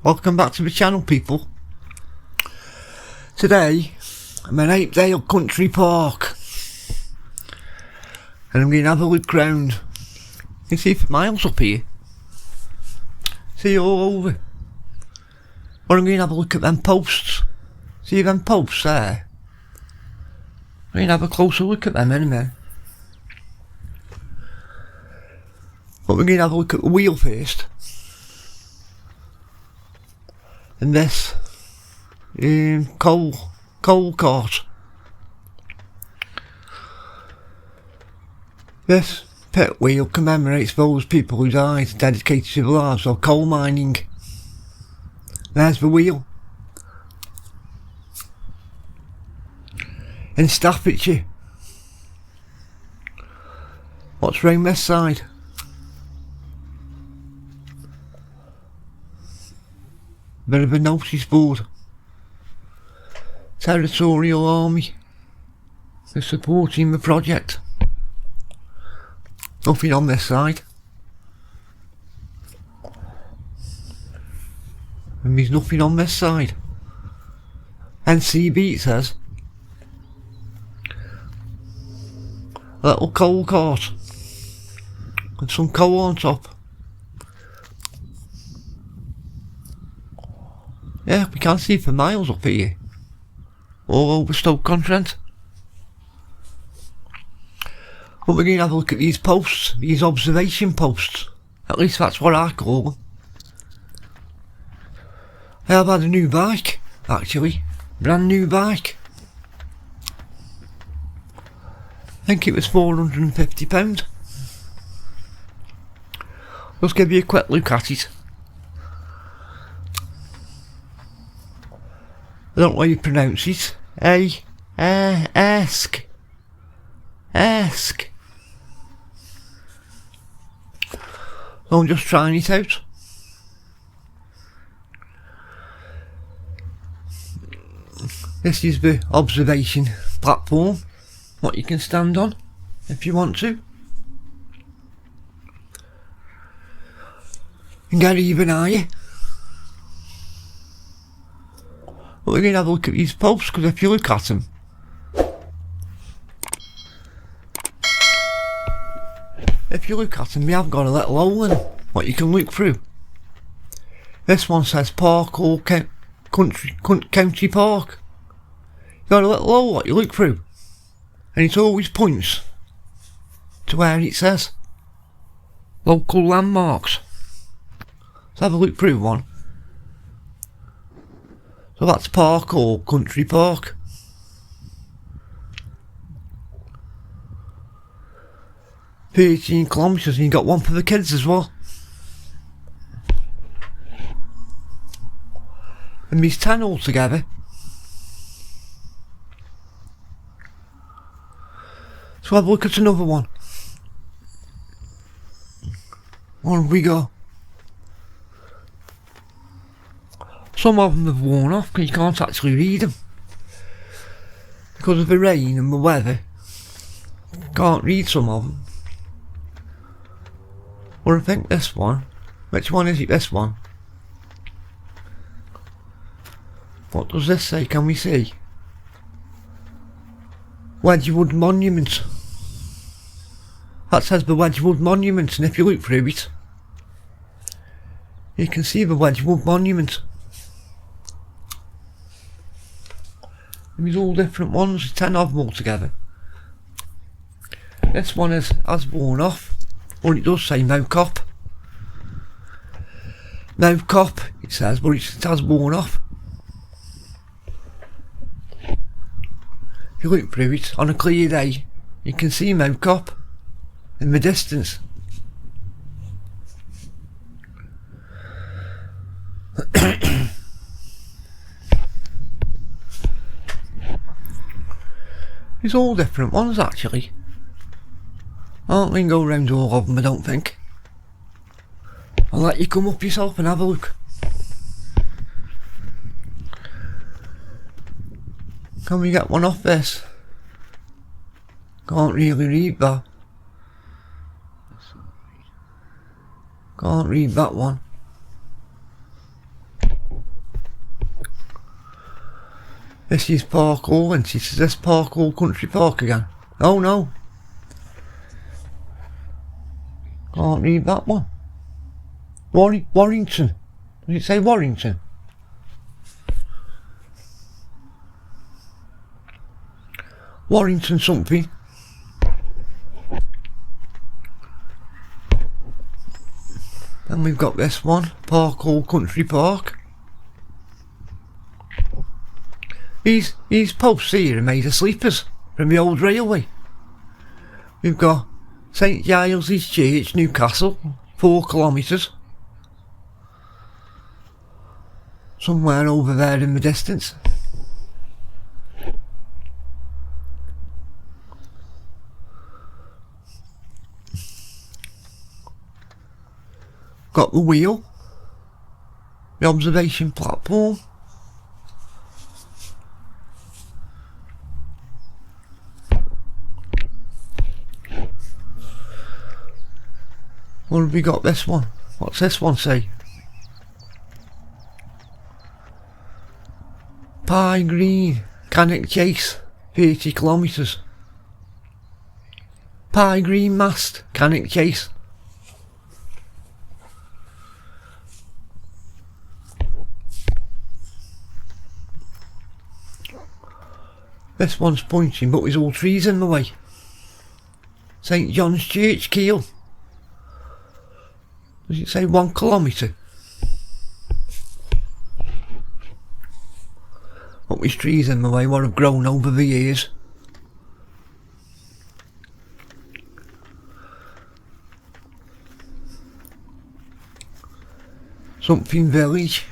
Welcome back to the channel, people. Today I'm in Apedale Country Park and I'm going to have a look round. You can see for miles up here. See all over. But I'm going to have a look at them posts. See them posts there? I'm going to have a closer look at them in a minute. But we're going to have a look at the wheel first. And this coal cart. This pit wheel commemorates those people who died dedicated to the lives of coal mining. There's the wheel. In Staffordshire. What's round this side? Bit of a notice board. Territorial Army. They're supporting the project. Nothing on this side. And there's nothing on this side. NCB, it says. A little coal cart. And some coal on top. Yeah, we can see for miles up here. All over Stoke on Trent. But we're going to have a look at these posts, these observation posts. At least that's what I call them. I have had a new bike, actually. Brand new bike. I think it was £450. Let's give you a quick look at it. I don't know how you pronounce it. Esk. So I'm just trying it out. This is the observation platform. What you can stand on if you want to. And get even higher. But we're going to have a look at these posts, because if you look at them, they have got a little hole in them, what you can look through. This one says Park or Country Park. You've got a little hole what you look through, and it always points to where it says local landmarks. Let's have a look through one. So that's Park or Country Park. £13 kilometres, and you got one for the kids as well. And there's 10 altogether. So have a look at another one. What have we got? Some of them have worn off because you can't actually read them. Because of the rain and the weather. Can't read some of them. Or I think this one. Which one is it, this one? What does this say? Can we see? Wedgwood Monument. That says the Wedgwood Monument, and if you look through it, you can see the Wedgwood Monument. And there's all different ones, 10 of them all together. This one has worn off, or it does say no cop. No cop, it says, but it has worn off. If you look through it on a clear day, you can see no cop in the distance. There's all different ones actually. I don't think go round all of them, I don't think. I'll let you come up yourself and have a look. Can we get one off this? Can't really read that. Can't read that one. This is Parkall, and this is this Apedale Country Park again. Oh no. Can't read that one. Warrington. Did it say Warrington? Warrington something. And we've got this one, Apedale Country Park. These posts here are made of sleepers from the old railway. We've got St Giles's Church, Newcastle, 4 kilometres. Somewhere over there in the distance. Got the wheel, the observation platform. What have we got this one? What's this one say? Pie Green, Cannock Chase, 30 kilometres. Pie Green Mast, Cannock Chase. This one's pointing, but there's all trees in the way. St John's Church, Keel. Does it say 1 kilometre? But there's trees in the way, what have grown over the years. Something village.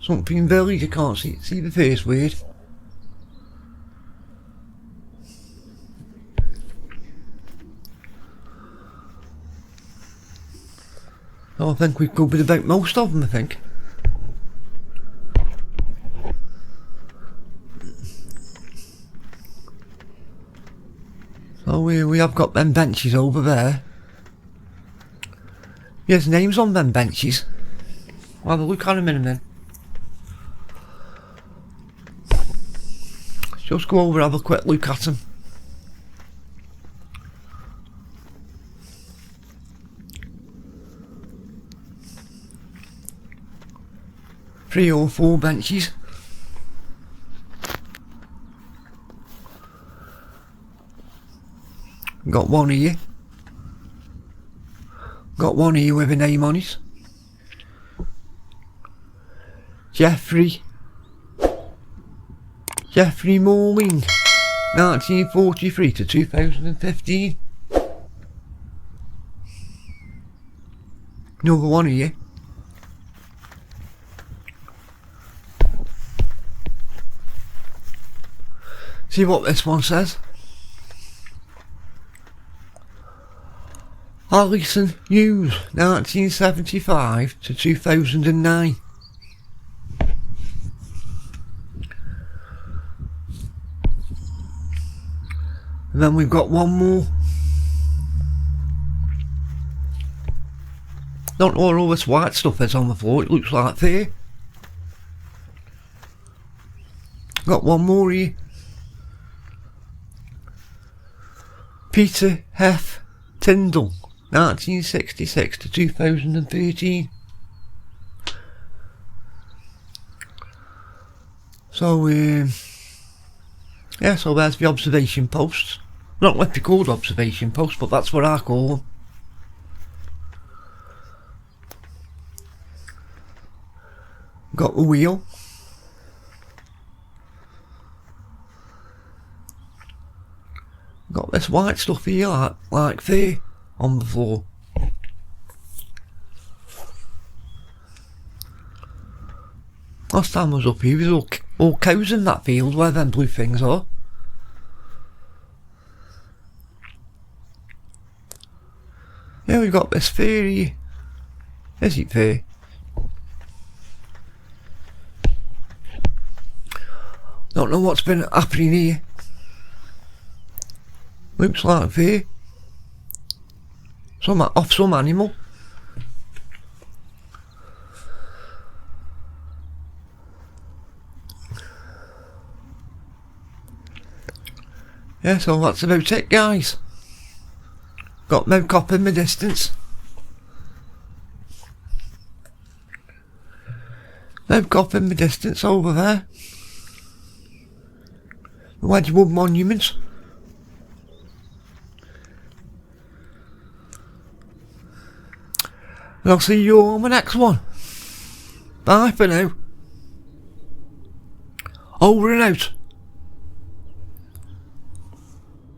Something village, I can't see the first word. I think we've covered about most of them, I think. So we have got them benches over there. There's names on them benches. I'll have a look at them in a minute. Let's just go over and have a quick look at them. Three or four benches. Got one here. Got one here with a name on it. Jeffrey Morling, 1943 to 2015. Another one here. See what this one says. Alison Hughes, 1975 to 2009. And then we've got one more. Don't know what all this white stuff is on the floor, it looks like there. Got one more here. Peter F. Tyndall, 1966 to 2013. So, yeah, so there's the observation posts. Not what they called observation posts, but that's what I call them. Got the wheel. Got this white stuff here, like there, on the floor. Last time I was up here, there was all cows in that field where them blue things are. Yeah, we've got this fair here. Is it fair? Don't know what's been happening here. Looks like fair. Off some animal. Yeah, so that's about it, guys. Got no cop in the distance. No cop in the distance over there. The Wedgwood Monument. And I'll see you all on the next one. Bye for now. Over and out.